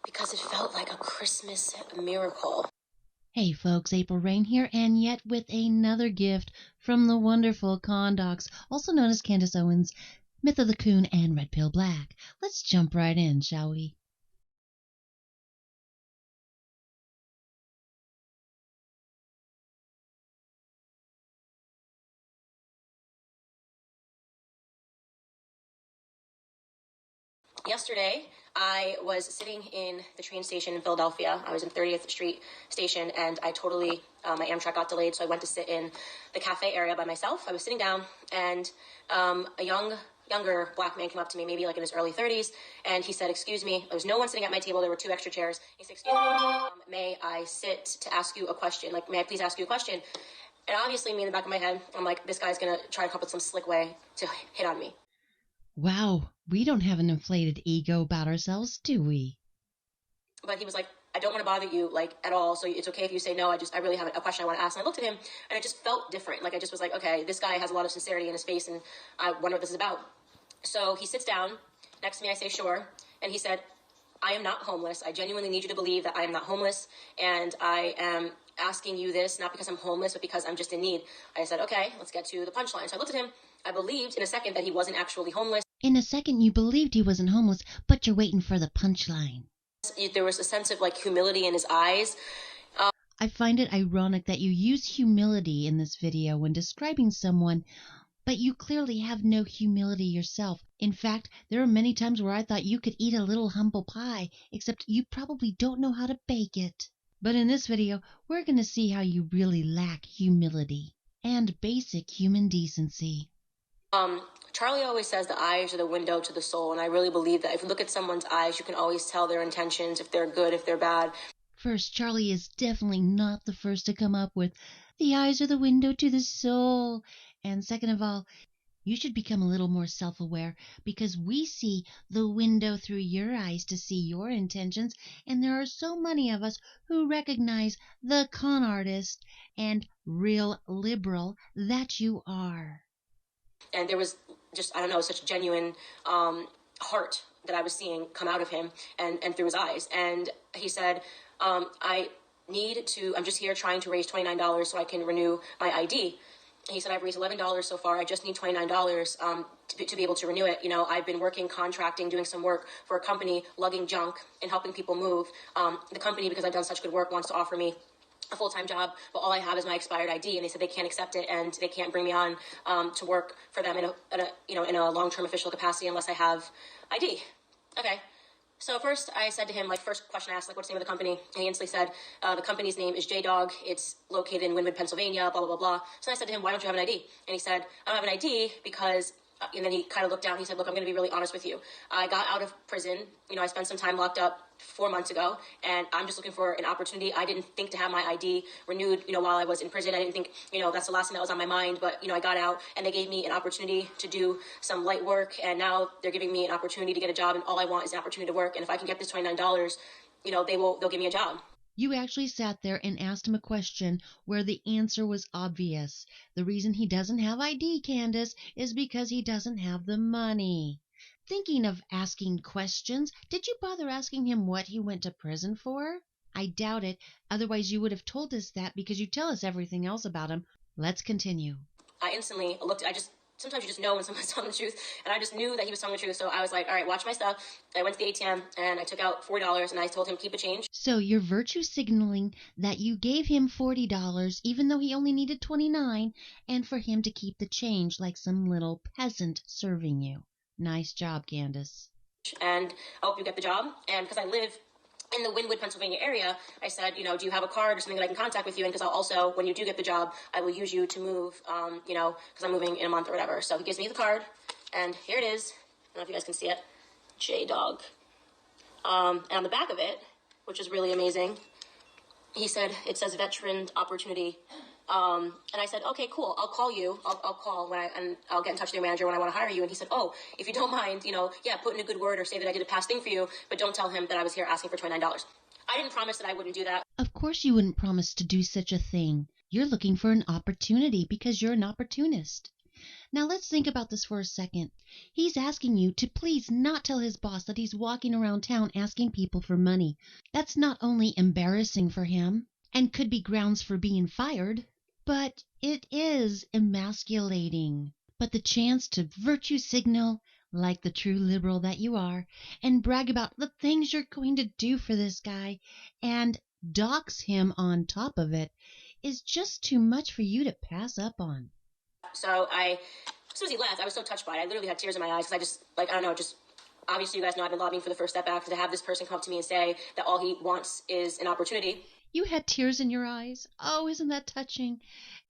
because it felt like a Christmas miracle. Hey folks, April Rain here, and yet with another gift from the wonderful Dox, also known as Candace Owens, Myth of the Coon, and Red Pill Black. Let's jump right in, shall we? Yesterday, I was sitting in the train station in Philadelphia. I was in 30th Street Station, and my Amtrak got delayed, so I went to sit in the cafe area by myself. I was sitting down, and a younger black man came up to me, maybe like in his early 30s, and he said, "Excuse me." There was no one sitting at my table. There were 2 extra chairs. He said, "Excuse me, may I sit to ask you a question? Like, may I please ask you a question?" And obviously, me in the back of my head, I'm like, this guy's going to try to come up with some slick way to hit on me. Wow, we don't have an inflated ego about ourselves, do we? But he was like, "I don't want to bother you, like, at all, so it's okay if you say no. I really have a question I want to ask." And I looked at him, and it just felt different. Like, I just was like, okay, this guy has a lot of sincerity in his face, and I wonder what this is about. So he sits down next to me. I say, "Sure." And he said, "I am not homeless. I genuinely need you to believe that I am not homeless, and I am asking you this not because I'm homeless, but because I'm just in need." I said, "Okay, let's get to the punchline." So I looked at him. I believed in a second that he wasn't actually homeless. In a second, you believed he wasn't homeless, but you're waiting for the punchline. There was a sense of, like, humility in his eyes. I find it ironic that you use humility in this video when describing someone, but you clearly have no humility yourself. In fact, there are many times where I thought you could eat a little humble pie, except you probably don't know how to bake it. But in this video, we're going to see how you really lack humility and basic human decency. Charlie always says the eyes are the window to the soul, and I really believe that if you look at someone's eyes, you can always tell their intentions, if they're good, if they're bad. First, Charlie is definitely not the first to come up with, "The eyes are the window to the soul." And second of all, you should become a little more self-aware, because we see the window through your eyes to see your intentions, and there are so many of us who recognize the con artist and real liberal that you are. And there was just, I don't know, such genuine heart that I was seeing come out of him and through his eyes. And he said, I'm just here trying to raise $29 so I can renew my ID. He said, "I've raised $11 so far. I just need $29 to be able to renew it. You know, I've been contracting, doing some work for a company, lugging junk and helping people move. The company, because I've done such good work, wants to offer me a full-time job, but all I have is my expired ID, and they said they can't accept it, and they can't bring me on to work for them in a long-term official capacity unless I have ID." Okay. So first I said to him, first question I asked, what's the name of the company? And he instantly said, the company's name is J-Dog. It's located in Wynwood, Pennsylvania, blah, blah, blah, blah. So I said to him, "Why don't you have an ID?" And he said, "I don't have an ID because," and then he kind of looked down. He said, "Look, I'm going to be really honest with you. I got out of prison. I spent some time locked up 4 months ago, and I'm just looking for an opportunity. I didn't think to have my ID renewed, while I was in prison. I didn't think, that's the last thing that was on my mind. But, I got out, and they gave me an opportunity to do some light work, and now they're giving me an opportunity to get a job, and all I want is an opportunity to work. And if I can get this $29, they'll give me a job." You actually sat there and asked him a question where the answer was obvious. The reason he doesn't have ID, Candace, is because he doesn't have the money. Thinking of asking questions, did you bother asking him what he went to prison for? I doubt it. Otherwise, you would have told us that, because you tell us everything else about him. Let's continue. I instantly sometimes you just know when someone's telling the truth, and I just knew that he was telling the truth. So I was like, all right, watch my stuff. I went to the ATM, and I took out $40, and I told him, "Keep a change." So you're virtue signaling that you gave him $40, even though he only needed $29, and for him to keep the change like some little peasant serving you. Nice job, Candace. "And I hope you get the job." And because I live in the Wynwood, Pennsylvania area, I said, "Do you have a card or something that I can contact with you? And because I'll also, when you do get the job, I will use you to move, because I'm moving in a month or whatever." So he gives me the card, and here it is. I don't know if you guys can see it. J-Dog. And on the back of it, which is really amazing, it says veteran opportunity. And I said, "Okay, cool. I'll call you. I'll call and I'll get in touch with your manager when I want to hire you." And he said, "Oh, if you don't mind, put in a good word or say that I did a past thing for you, but don't tell him that I was here asking for $29. I didn't promise that I wouldn't do that. Of course you wouldn't promise to do such a thing. You're looking for an opportunity because you're an opportunist. Now let's think about this for a second. He's asking you to please not tell his boss that he's walking around town asking people for money. That's not only embarrassing for him and could be grounds for being fired, but it is emasculating. But the chance to virtue signal like the true liberal that you are and brag about the things you're going to do for this guy and dox him on top of it is just too much for you to pass up on. So as soon as he left, I was so touched by it. I literally had tears in my eyes because I just, like, I don't know, just obviously you guys know I've been lobbying for the First Step Act. To have this person come up to me and say that all he wants is an opportunity. You had tears in your eyes. Oh, isn't that touching?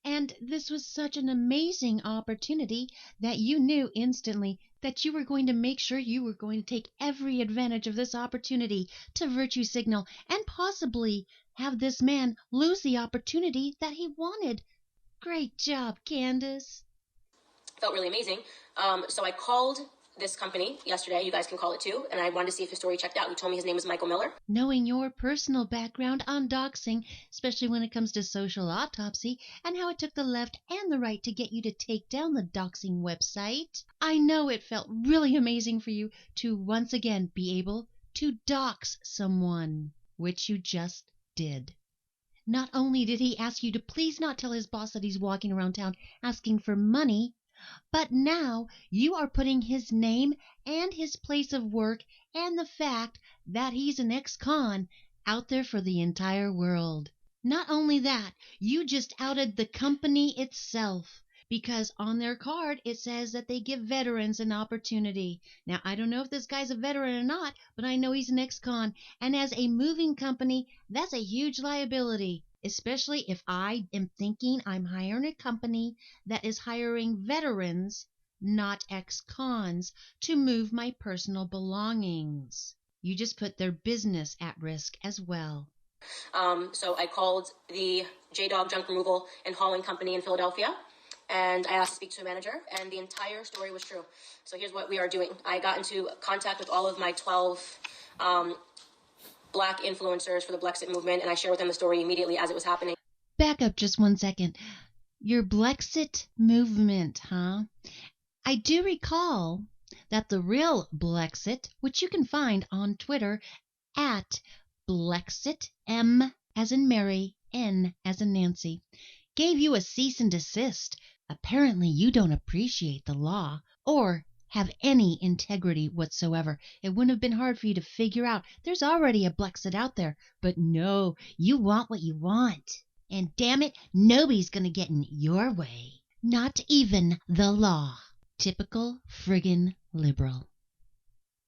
And this was such an amazing opportunity that you knew instantly that you were going to make sure you were going to take every advantage of this opportunity to virtue signal and possibly have this man lose the opportunity that he wanted. Great job, Candace. Felt really amazing. So I called this company yesterday. You guys can call it too. And I wanted to see if his story checked out. He told me his name is Michael Miller. Knowing your personal background on doxing, especially when it comes to social autopsy, and how it took the left and the right to get you to take down the doxing website, I know it felt really amazing for you to once again be able to dox someone, which you just did. Not only did he ask you to please not tell his boss that he's walking around town asking for money, but now you are putting his name and his place of work and the fact that he's an ex-con out there for the entire world. Not only that, you just outed the company itself because on their card it says that they give veterans an opportunity. Now, I don't know if this guy's a veteran or not, but I know he's an ex-con, and as a moving company, that's a huge liability. Especially if I am thinking I'm hiring a company that is hiring veterans, not ex-cons, to move my personal belongings. You just put their business at risk as well. So I called the J-Dog Junk Removal and Hauling Company in Philadelphia, and I asked to speak to a manager, and the entire story was true. So here's what we are doing. I got into contact with all of my 12 Black influencers for the Blexit movement, and I shared with them the story immediately as it was happening. Back up just 1 second. Your Blexit movement, huh? I do recall that the real Blexit, which you can find on Twitter at Blexit, M as in Mary, N as in Nancy, gave you a cease and desist. Apparently you don't appreciate the law or have any integrity whatsoever. It wouldn't have been hard for you to figure out there's already a Blexit out there. But no, you want what you want. And damn it, nobody's going to get in your way. Not even the law. Typical friggin' liberal.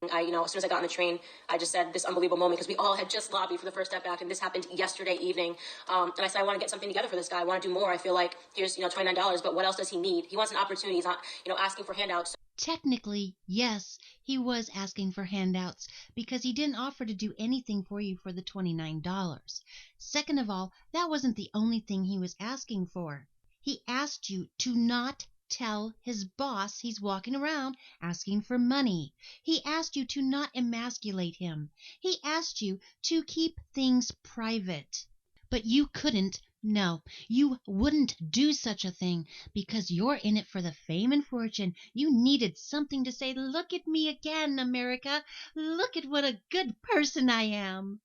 As soon as I got on the train, I just said this unbelievable moment because we all had just lobbied for the First Step Act, and this happened yesterday evening. And I said, I want to get something together for this guy. I want to do more. I feel like here's, $29, but what else does he need? He wants an opportunity. He's not, asking for handouts. Technically, yes, he was asking for handouts because he didn't offer to do anything for you for the $29. Second of all, that wasn't the only thing he was asking for. He asked you to not tell his boss he's walking around asking for money. He asked you to not emasculate him. He asked you to keep things private. But you couldn't. No, you wouldn't do such a thing because you're in it for the fame and fortune. You needed something to say, look at me again, America. Look at what a good person I am.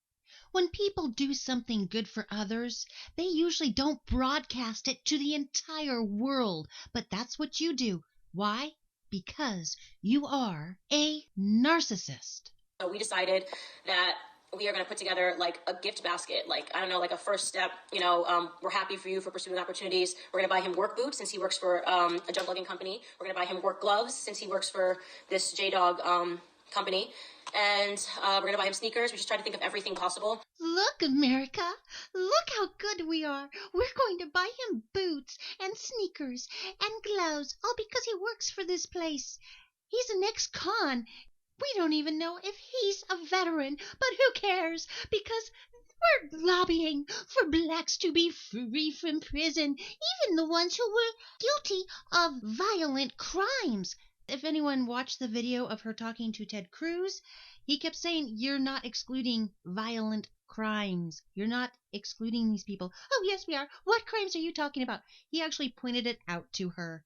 When people do something good for others, they usually don't broadcast it to the entire world. But that's what you do. Why? Because you are a narcissist. So we decided that we are going to put together like a gift basket, like a first step. We're happy for you for pursuing opportunities. We're going to buy him work boots since he works for a junk lugging company. We're going to buy him work gloves since he works for this J-Dog company. And we're going to buy him sneakers. We just tried to think of everything possible. Look, America. Look how good we are. We're going to buy him boots and sneakers and gloves, all because he works for this place. He's an ex-con. We don't even know if he's a veteran, but who cares? Because we're lobbying for blacks to be free from prison, even the ones who were guilty of violent crimes. If anyone watched the video of her talking to Ted Cruz, he kept saying, you're not excluding violent crimes. You're not excluding these people. Oh, yes, we are. What crimes are you talking about? He actually pointed it out to her.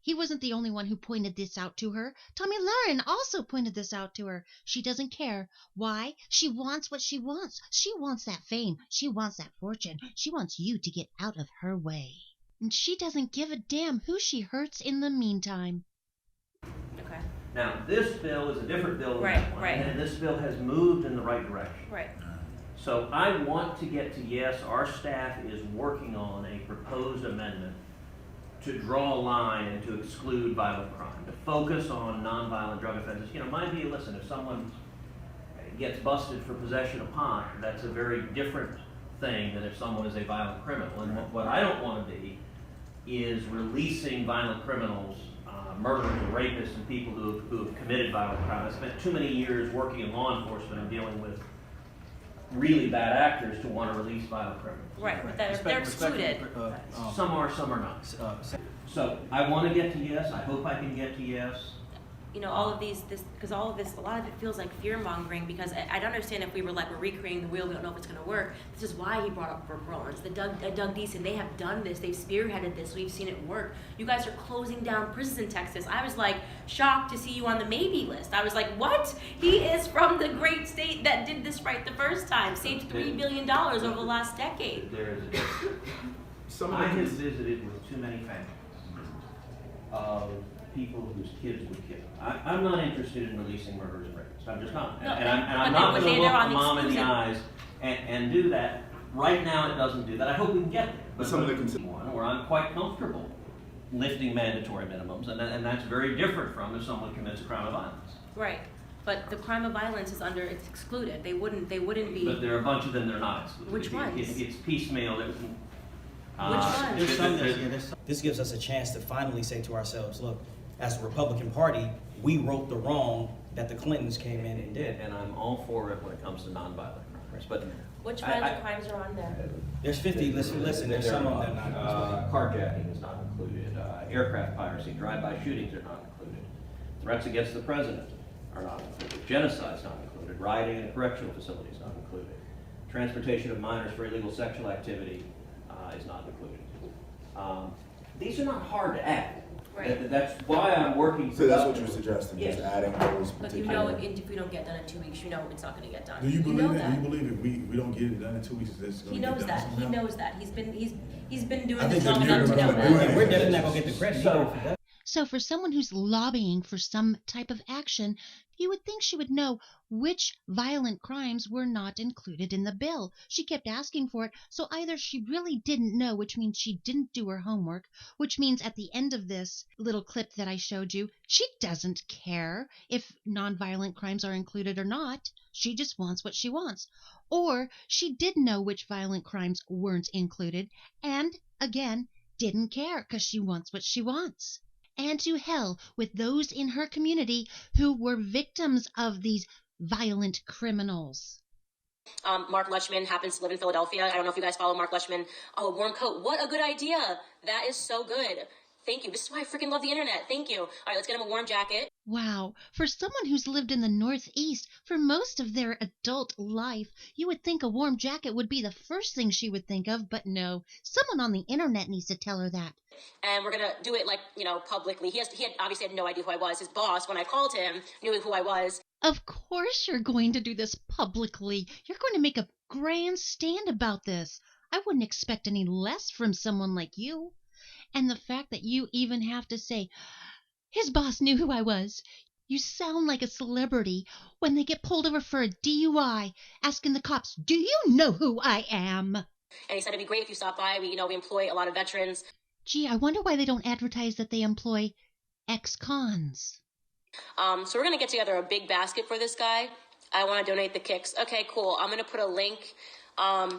He wasn't the only one who pointed this out to her. Tommy Lauren also pointed this out to her. She doesn't care. Why? She wants what she wants. She wants that fame. She wants that fortune. She wants you to get out of her way. And she doesn't give a damn who she hurts in the meantime. Okay. Now, this bill is a different bill than Right, that one, right. and this bill has moved in the right direction. Right. So I want to get to yes. Our staff is working on a proposed amendment to draw a line and to exclude violent crime, to focus on nonviolent drug offenses. You know, mind you, listen, if someone gets busted for possession of pot, that's a very different thing than if someone is a violent criminal. And what I don't want to be is releasing violent criminals, murderers and rapists and people who have committed violent crime. I spent too many years working in law enforcement and dealing with really bad actors to want to release violent criminals. Right, but they're excluded. Some are, some are not. So I want to get to yes. I hope I can get to yes. You know, all of these, because all of this, a lot of it feels like fear-mongering, because I'd understand if we were we're recreating the wheel, we don't know if it's going to work. This is why he brought up Brooke Rollins. Doug Deason, they have done this. They've spearheaded this. We've seen it work. You guys are closing down prisons in Texas. I was, shocked to see you on the maybe list. I was like, what? He is from the great state that did this right the first time, saved $3 billion over the last decade. There is I have visited with too many families of people whose kids would kill. I'm not interested in releasing murderers and rapists. I'm just not. No, and I'm not going to look the mom in the eyes and do that. Right now it doesn't do that. I hope we can get there. But some of the one where I'm quite comfortable lifting mandatory minimums, and that's very different from if someone commits a crime of violence. Right. But the crime of violence is it's excluded. They wouldn't be. But there are a bunch of them that are not excluded. Which ones? It's piecemeal. Which ones? This gives us a chance to finally say to ourselves, look, as a Republican Party, we wrote the wrong that the Clintons came in and did. And I'm all for it when it comes to nonviolent crimes. But which violent crimes are on there? There's 50, listen, there's some of them that are not. Carjacking is not included. Aircraft piracy, drive-by shootings are not included. Threats against the president are not included. Genocide is not included. Rioting in a correctional facility is not included. Transportation of minors for illegal sexual activity is not included. These are not hard to add. Right. That's why I'm working. So that's what you're suggesting, Yeah. just adding those But you particular. know, if we don't get done in 2 weeks, you know it's not going to get done. Do you believe know it? that? Do you believe if we don't get it done in 2 weeks, it's He going to knows get done that. He somehow? knows that. He's been doing I this think long that enough to you're know gonna do that. it. We're definitely not going to get the credit either for that. So for someone who's lobbying for some type of action, you would think she would know which violent crimes were not included in the bill. She kept asking for it, so either she really didn't know, which means she didn't do her homework, which means at the end of this little clip that I showed you, she doesn't care if nonviolent crimes are included or not. She just wants what she wants. Or she did know which violent crimes weren't included, and, again, didn't care because she wants what she wants. And to hell with those in her community who were victims of these violent criminals. Mark Lutchman happens to live in Philadelphia. I don't know if you guys follow Mark Lutchman. Oh, a warm coat. What a good idea. That is so good. Thank you. This is why I freaking love the internet. Thank you. All right, let's get him a warm jacket. Wow, for someone who's lived in the Northeast for most of their adult life, you would think a warm jacket would be the first thing she would think of, but no. Someone on the internet needs to tell her that. And we're going to do it publicly. He had obviously had no idea who I was. His boss, when I called him, knew who I was. Of course you're going to do this publicly. You're going to make a grand stand about this. I wouldn't expect any less from someone like you. And the fact that you even have to say, his boss knew who I was. You sound like a celebrity when they get pulled over for a DUI, asking the cops, do you know who I am? And he said it'd be great if you stopped by. We employ a lot of veterans. Gee, I wonder why they don't advertise that they employ ex-cons. So we're going to get together a big basket for this guy. I want to donate the kicks. Okay, cool. I'm going to put a link below.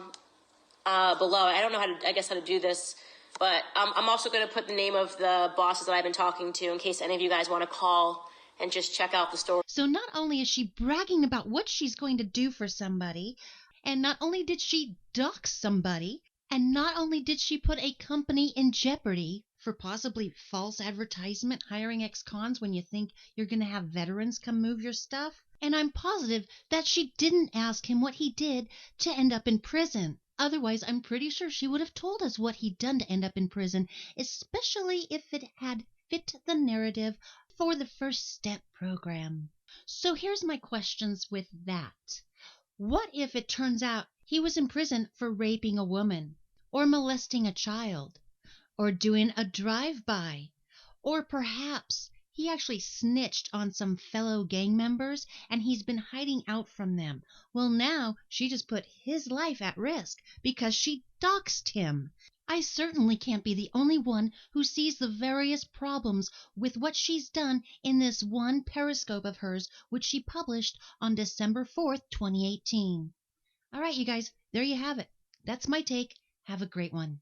I don't know how to do this. But I'm also going to put the name of the bosses that I've been talking to in case any of you guys want to call and just check out the story. So not only is she bragging about what she's going to do for somebody, and not only did she dox somebody, and not only did she put a company in jeopardy for possibly false advertisement, hiring ex-cons when you think you're going to have veterans come move your stuff, and I'm positive that she didn't ask him what he did to end up in prison. Otherwise, I'm pretty sure she would have told us what he'd done to end up in prison, especially if it had fit the narrative for the First Step program. So here's my questions with that. What if it turns out he was in prison for raping a woman, or molesting a child, or doing a drive-by, or perhaps he actually snitched on some fellow gang members and he's been hiding out from them? Well, now she just put his life at risk because she doxed him. I certainly can't be the only one who sees the various problems with what she's done in this one Periscope of hers, which she published on December 4th, 2018. All right, you guys, there you have it. That's my take. Have a great one.